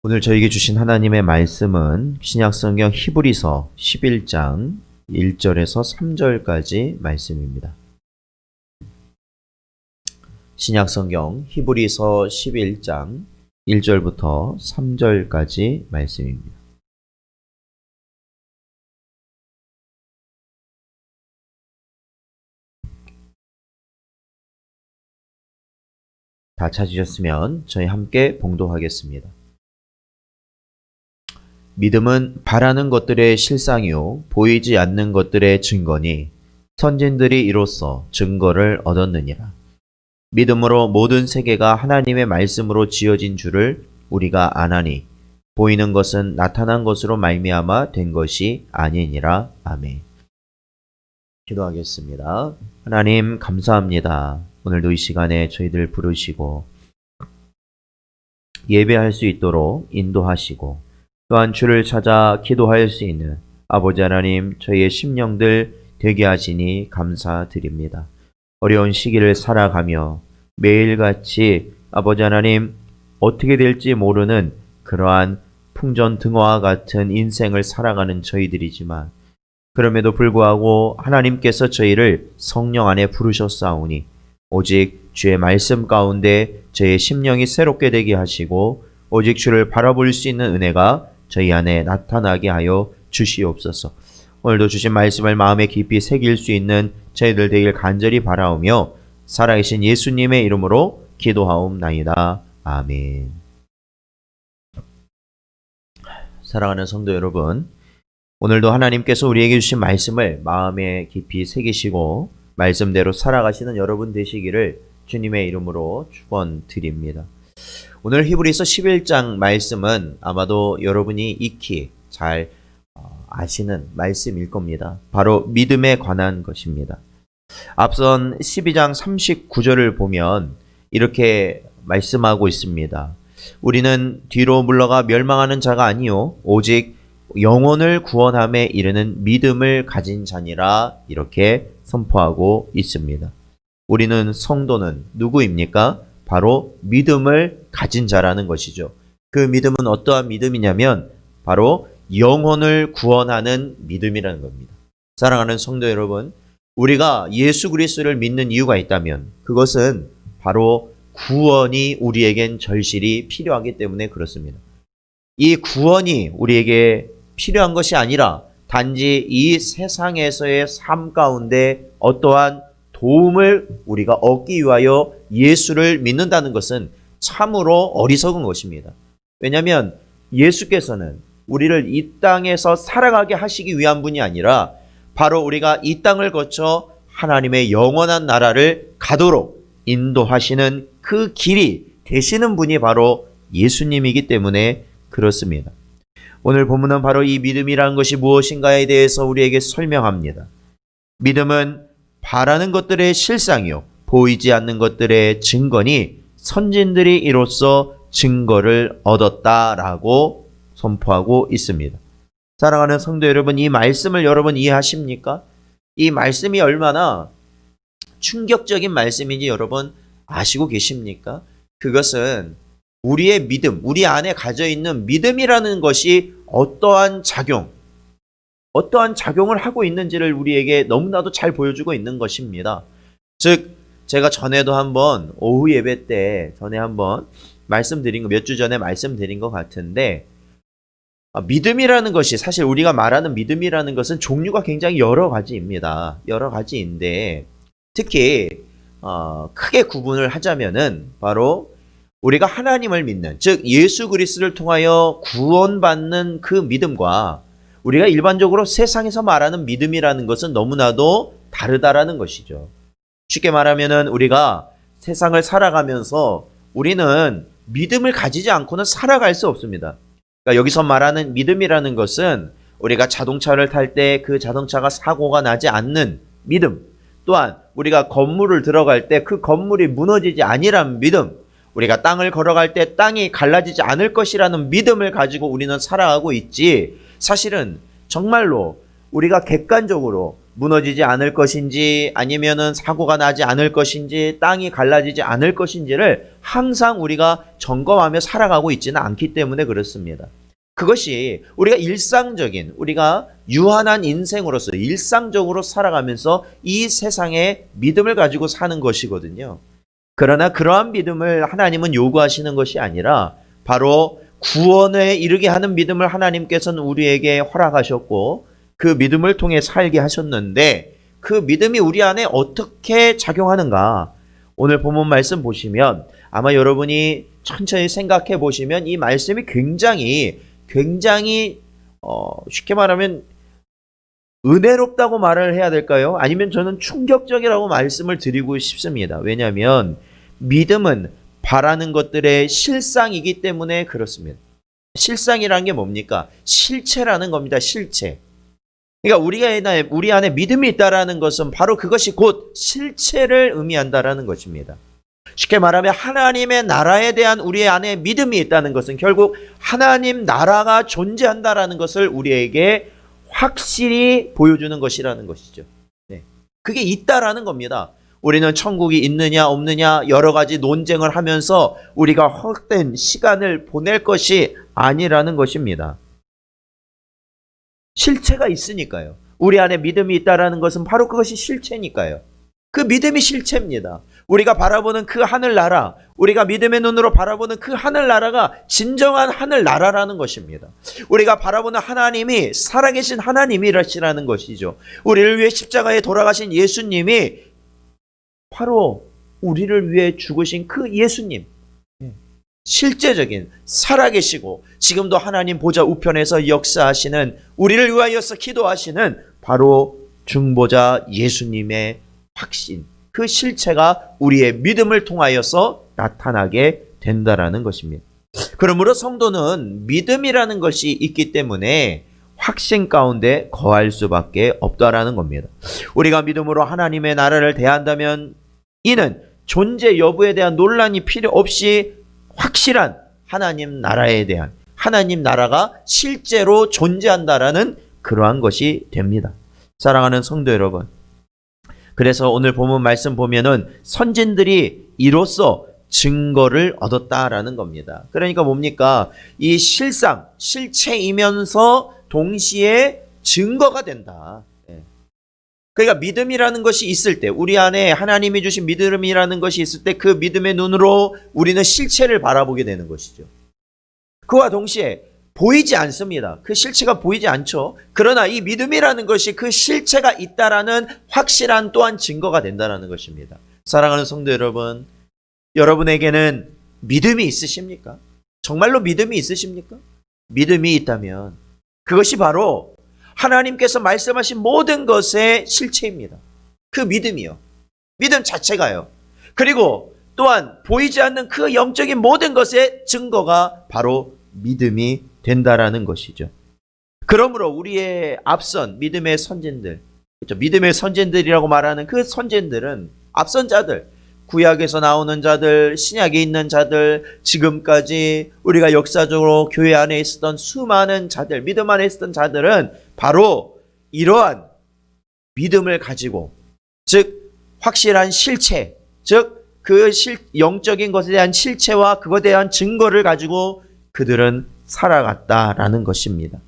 오늘 저에게 주신 하나님의 말씀은 신약성경 히브리서 11장 1절에서 3절까지 말씀입니다. 신약성경 히브리서 11장 1절부터 3절까지 말씀입니다. 다 찾으셨으면 저희 함께 봉독하겠습니다. 믿음은 바라는 것들의 실상이요 보이지 않는 것들의 증거니 선진들이 이로써 증거를 얻었느니라. 믿음으로 모든 세계가 하나님의 말씀으로 지어진 줄을 우리가 아나니 보이는 것은 나타난 것으로 말미암아 된 것이 아니니라. 아멘. 기도하겠습니다. 하나님 감사합니다. 오늘도 이 시간에 저희들 부르시고 예배할 수 있도록 인도하시고 또한 주를 찾아 기도할 수 있는 아버지 하나님 저희의 심령들 되게 하시니 감사드립니다. 어려운 시기를 살아가며 매일같이 아버지 하나님 어떻게 될지 모르는 그러한 풍전등화와 같은 인생을 살아가는 저희들이지만 그럼에도 불구하고 하나님께서 저희를 성령 안에 부르셨사오니 오직 주의 말씀 가운데 저의 심령이 새롭게 되게 하시고 오직 주를 바라볼 수 있는 은혜가 저희 안에 나타나게 하여 주시옵소서. 오늘도 주신 말씀을 마음에 깊이 새길 수 있는 저희들 되길 간절히 바라오며 살아계신 예수님의 이름으로 기도하옵나이다. 아멘. 사랑하는 성도 여러분, 오늘도 하나님께서 우리에게 주신 말씀을 마음에 깊이 새기시고 말씀대로 살아가시는 여러분 되시기를 주님의 이름으로 축원드립니다. 오늘 히브리서 11장 말씀은 아마도 여러분이 익히 잘 아시는 말씀일 겁니다. 바로 믿음에 관한 것입니다. 앞선 12장 39절을 보면 이렇게 말씀하고 있습니다. 우리는 뒤로 물러가 멸망하는 자가 아니요 오직 영혼을 구원함에 이르는 믿음을 가진 자니라 이렇게 선포하고 있습니다. 우리는 성도는 누구입니까? 바로 믿음을 가진 자라는 것이죠. 그 믿음은 어떠한 믿음이냐면 바로 영혼을 구원하는 믿음이라는 겁니다. 사랑하는 성도 여러분, 우리가 예수 그리스도를 믿는 이유가 있다면 그것은 바로 구원이 우리에겐 절실히 필요하기 때문에 그렇습니다. 이 구원이 우리에게 필요한 것이 아니라 단지 이 세상에서의 삶 가운데 어떠한 도움을 우리가 얻기 위하여 예수를 믿는다는 것은 참으로 어리석은 것입니다. 왜냐하면 예수께서는 우리를 이 땅에서 살아가게 하시기 위한 분이 아니라 바로 우리가 이 땅을 거쳐 하나님의 영원한 나라를 가도록 인도하시는 그 길이 되시는 분이 바로 예수님이기 때문에 그렇습니다. 오늘 본문은 바로 이 믿음이라는 것이 무엇인가에 대해서 우리에게 설명합니다. 믿음은 바라는 것들의 실상이요 보이지 않는 것들의 증거니 선진들이 이로써 증거를 얻었다라고 선포하고 있습니다. 사랑하는 성도 여러분, 이 말씀을 여러분 이해하십니까? 이 말씀이 얼마나 충격적인 말씀인지 여러분 아시고 계십니까? 그것은 우리의 믿음, 우리 안에 가져 있는 믿음이라는 것이 어떠한 작용을 하고 있는지를 우리에게 너무나도 잘 보여주고 있는 것입니다. 즉, 제가 전에도 한번 오후 예배 때 한번 말씀드린 거, 몇 주 전에 말씀드린 것 같은데, 믿음이라는 것이 사실 우리가 말하는 믿음이라는 것은 종류가 굉장히 여러 가지입니다. 여러 가지인데, 특히, 크게 구분을 하자면은 바로 우리가 하나님을 믿는, 즉, 예수 그리스도를 통하여 구원받는 그 믿음과 우리가 일반적으로 세상에서 말하는 믿음이라는 것은 너무나도 다르다라는 것이죠. 쉽게 말하면은 우리가 세상을 살아가면서 우리는 믿음을 가지지 않고는 살아갈 수 없습니다. 그러니까 여기서 말하는 믿음이라는 것은 우리가 자동차를 탈 때 그 자동차가 사고가 나지 않는 믿음, 또한 우리가 건물을 들어갈 때 그 건물이 무너지지 아니란 믿음, 우리가 땅을 걸어갈 때 땅이 갈라지지 않을 것이라는 믿음을 가지고 우리는 살아가고 있지, 사실은 정말로 우리가 객관적으로 무너지지 않을 것인지 아니면은 사고가 나지 않을 것인지 땅이 갈라지지 않을 것인지를 항상 우리가 점검하며 살아가고 있지는 않기 때문에 그렇습니다. 그것이 우리가 일상적인, 우리가 유한한 인생으로서 일상적으로 살아가면서 이 세상에 믿음을 가지고 사는 것이거든요. 그러나 그러한 믿음을 하나님은 요구하시는 것이 아니라 바로 구원에 이르게 하는 믿음을 하나님께서는 우리에게 허락하셨고 그 믿음을 통해 살게 하셨는데 그 믿음이 우리 안에 어떻게 작용하는가? 오늘 본문 말씀 보시면 아마 여러분이 천천히 생각해 보시면 이 말씀이 굉장히 쉽게 말하면 은혜롭다고 말을 해야 될까요? 아니면 저는 충격적이라고 말씀을 드리고 싶습니다. 왜냐하면 믿음은 바라는 것들의 실상이기 때문에 그렇습니다. 실상이라는 게 뭡니까? 실체라는 겁니다. 실체. 그러니까 우리 안에 믿음이 있다라는 것은 바로 그것이 곧 실체를 의미한다라는 것입니다. 쉽게 말하면 하나님의 나라에 대한 우리 안에 믿음이 있다는 것은 결국 하나님 나라가 존재한다라는 것을 우리에게 확실히 보여주는 것이라는 것이죠. 네. 그게 있다라는 겁니다. 우리는 천국이 있느냐 없느냐 여러 가지 논쟁을 하면서 우리가 헛된 시간을 보낼 것이 아니라는 것입니다. 실체가 있으니까요. 우리 안에 믿음이 있다라는 것은 바로 그것이 실체니까요. 그 믿음이 실체입니다. 우리가 바라보는 그 하늘나라, 우리가 믿음의 눈으로 바라보는 그 하늘나라가 진정한 하늘나라라는 것입니다. 우리가 바라보는 하나님이 살아계신 하나님이라시라는 것이죠. 우리를 위해 십자가에 돌아가신 예수님이 바로 우리를 위해 죽으신 그 예수님. 실제적인 살아계시고 지금도 하나님 보좌 우편에서 역사하시는 우리를 위하여서 기도하시는 바로 중보자 예수님의 확신, 그 실체가 우리의 믿음을 통하여서 나타나게 된다라는 것입니다. 그러므로 성도는 믿음이라는 것이 있기 때문에 확신 가운데 거할 수밖에 없다라는 겁니다. 우리가 믿음으로 하나님의 나라를 대한다면 이는 존재 여부에 대한 논란이 필요 없이 확실한 하나님 나라에 대한 하나님 나라가 실제로 존재한다라는 그러한 것이 됩니다. 사랑하는 성도 여러분, 그래서 오늘 본문 말씀 보면은 선진들이 이로써 증거를 얻었다라는 겁니다. 그러니까 뭡니까? 이 실상, 실체이면서 동시에 증거가 된다. 그러니까 믿음이라는 것이 있을 때, 우리 안에 하나님이 주신 믿음이라는 것이 있을 때 그 믿음의 눈으로 우리는 실체를 바라보게 되는 것이죠. 그와 동시에 보이지 않습니다. 그 실체가 보이지 않죠. 그러나 이 믿음이라는 것이 그 실체가 있다라는 확실한 또한 증거가 된다는 것입니다. 사랑하는 성도 여러분, 여러분에게는 믿음이 있으십니까? 정말로 믿음이 있으십니까? 믿음이 있다면 그것이 바로 하나님께서 말씀하신 모든 것의 실체입니다. 그 믿음이요. 믿음 자체가요. 그리고 또한 보이지 않는 그 영적인 모든 것의 증거가 바로 믿음이 된다라는 것이죠. 그러므로 우리의 앞선 믿음의 선진들, 그렇죠? 믿음의 선진들이라고 말하는 그 선진들은 앞선 자들, 구약에서 나오는 자들, 신약에 있는 자들, 지금까지 우리가 역사적으로 교회 안에 있었던 수많은 자들, 믿음 안에 있었던 자들은 바로 이러한 믿음을 가지고, 즉 확실한 실체, 즉 그 영적인 것에 대한 실체와 그것에 대한 증거를 가지고 그들은 살아갔다라는 것입니다.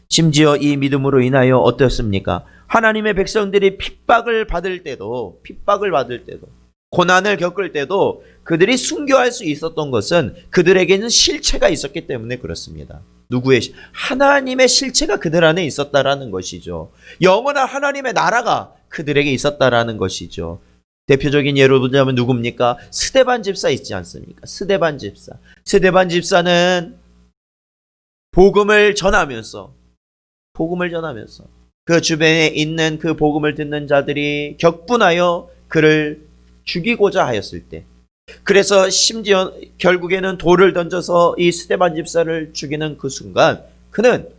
심지어 이 믿음으로 인하여 어떻습니까? 하나님의 백성들이 핍박을 받을 때도, 고난을 겪을 때도 그들이 순교할 수 있었던 것은 그들에게는 실체가 있었기 때문에 그렇습니다. 누구의? 하나님의 실체가 그들 안에 있었다라는 것이죠. 영원한 하나님의 나라가 그들에게 있었다라는 것이죠. 대표적인 예로 보자면 누굽니까? 스데반 집사 있지 않습니까? 스데반 집사는 복음을 전하면서 그 주변에 있는 그 복음을 듣는 자들이 격분하여 그를 죽이고자 하였을 때, 그래서 심지어 결국에는 돌을 던져서 이 스데반 집사를 죽이는 그 순간 그는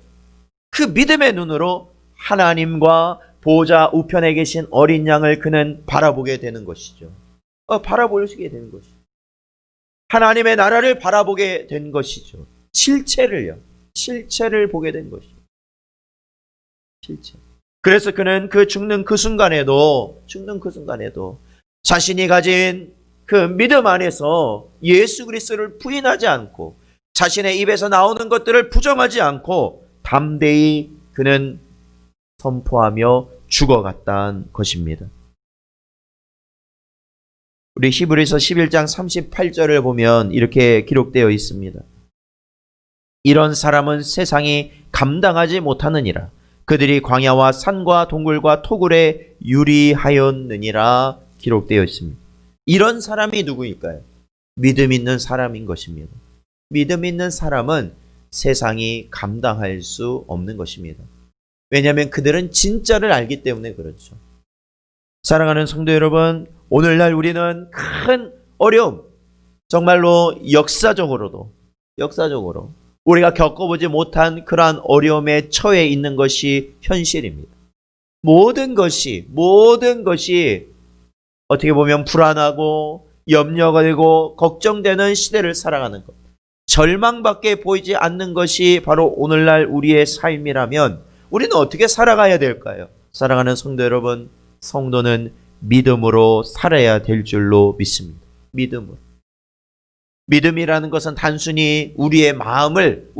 그 믿음의 눈으로 하나님과 보좌 우편에 계신 어린 양을 그는 바라보게 되는 것이죠. 바라보게 되는 것이죠. 하나님의 나라를 바라보게 된 것이죠. 실체를 보게 된 것이죠. 실체. 그래서 그는 죽는 그 순간에도 자신이 가진 그 믿음 안에서 예수 그리스도를 부인하지 않고 자신의 입에서 나오는 것들을 부정하지 않고 담대히 그는 선포하며 죽어갔다는 것입니다. 우리 히브리서 11장 38절을 보면 이렇게 기록되어 있습니다. 이런 사람은 세상이 감당하지 못하느니라. 그들이 광야와 산과 동굴과 토굴에 유리하였느니라 기록되어 있습니다. 이런 사람이 누구일까요? 믿음 있는 사람인 것입니다. 믿음 있는 사람은 세상이 감당할 수 없는 것입니다. 왜냐하면 그들은 진짜를 알기 때문에 그렇죠. 사랑하는 성도 여러분, 오늘날 우리는 큰 어려움, 정말로 역사적으로 우리가 겪어보지 못한 그러한 어려움에 처해 있는 것이 현실입니다. 모든 것이 어떻게 보면 불안하고 염려가 되고 걱정되는 시대를 살아가는 것. 절망밖에 보이지 않는 것이 바로 오늘날 우리의 삶이라면 우리는 어떻게 살아가야 될까요? 사랑하는 성도 여러분, 성도는 믿음으로 살아야 될 줄로 믿습니다. 믿음으로. 믿음이라는 것은 단순히 우리의 마음을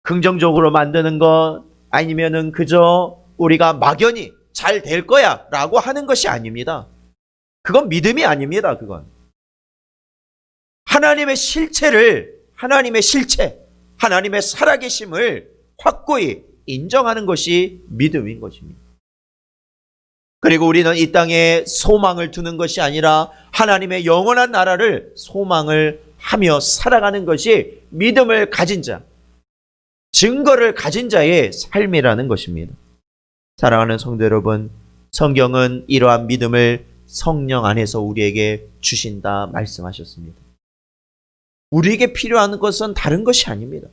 긍정적으로 만드는 것, 아니면은 그저 우리가 막연히 잘 될 거야 라고 하는 것이 아닙니다. 그건 믿음이 아닙니다. 그건 하나님의 실체, 하나님의 살아계심을 확고히 인정하는 것이 믿음인 것입니다. 그리고 우리는 이 땅에 소망을 두는 것이 아니라 하나님의 영원한 나라를 소망을 하며 살아가는 것이 믿음을 가진 자, 증거를 가진 자의 삶이라는 것입니다. 사랑하는 성도 여러분, 성경은 이러한 믿음을 성령 안에서 우리에게 주신다 말씀하셨습니다. 우리에게 필요한 것은 다른 것이 아닙니다.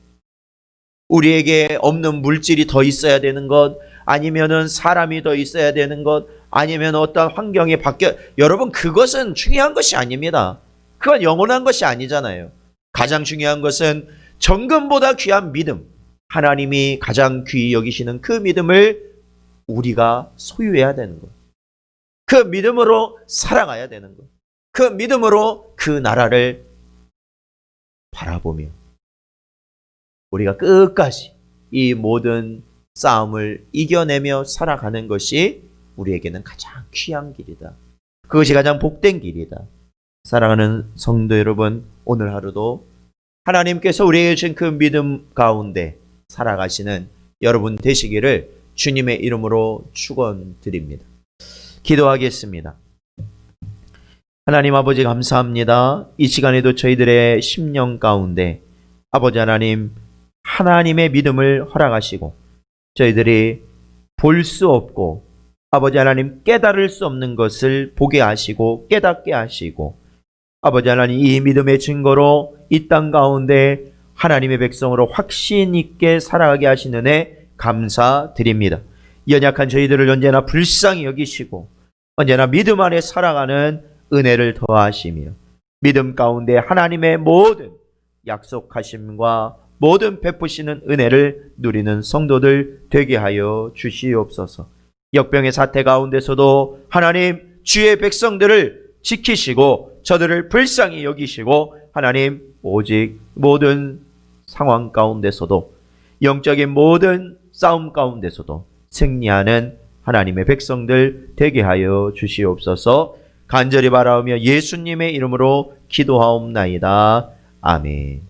우리에게 없는 물질이 더 있어야 되는 것, 아니면은 사람이 더 있어야 되는 것, 아니면 어떤 환경이 바뀌어, 여러분 그것은 중요한 것이 아닙니다. 그건 영원한 것이 아니잖아요. 가장 중요한 것은 정금보다 귀한 믿음, 하나님이 가장 귀히 여기시는 그 믿음을 우리가 소유해야 되는 것. 그 믿음으로 살아가야 되는 것. 그 믿음으로 그 나라를 바라보며 우리가 끝까지 이 모든 싸움을 이겨내며 살아가는 것이 우리에게는 가장 귀한 길이다. 그것이 가장 복된 길이다. 사랑하는 성도 여러분, 오늘 하루도 하나님께서 우리에게 주신 그 믿음 가운데 살아가시는 여러분 되시기를 주님의 이름으로 축원드립니다. 기도하겠습니다. 하나님 아버지 감사합니다. 이 시간에도 저희들의 심령 가운데 아버지 하나님, 하나님의 믿음을 허락하시고 저희들이 볼 수 없고 아버지 하나님 깨달을 수 없는 것을 보게 하시고 깨닫게 하시고 아버지 하나님 이 믿음의 증거로 이 땅 가운데 하나님의 백성으로 확신 있게 살아가게 하시는 은혜 감사드립니다. 연약한 저희들을 언제나 불쌍히 여기시고 언제나 믿음 안에 살아가는 은혜를 더하시며 믿음 가운데 하나님의 모든 약속하심과 모든 베푸시는 은혜를 누리는 성도들 되게 하여 주시옵소서. 역병의 사태 가운데서도 하나님 주의 백성들을 지키시고 저들을 불쌍히 여기시고 하나님 오직 모든 상황 가운데서도 영적인 모든 싸움 가운데서도 승리하는 하나님의 백성들 되게 하여 주시옵소서. 간절히 바라오며 예수님의 이름으로 기도하옵나이다. 아멘.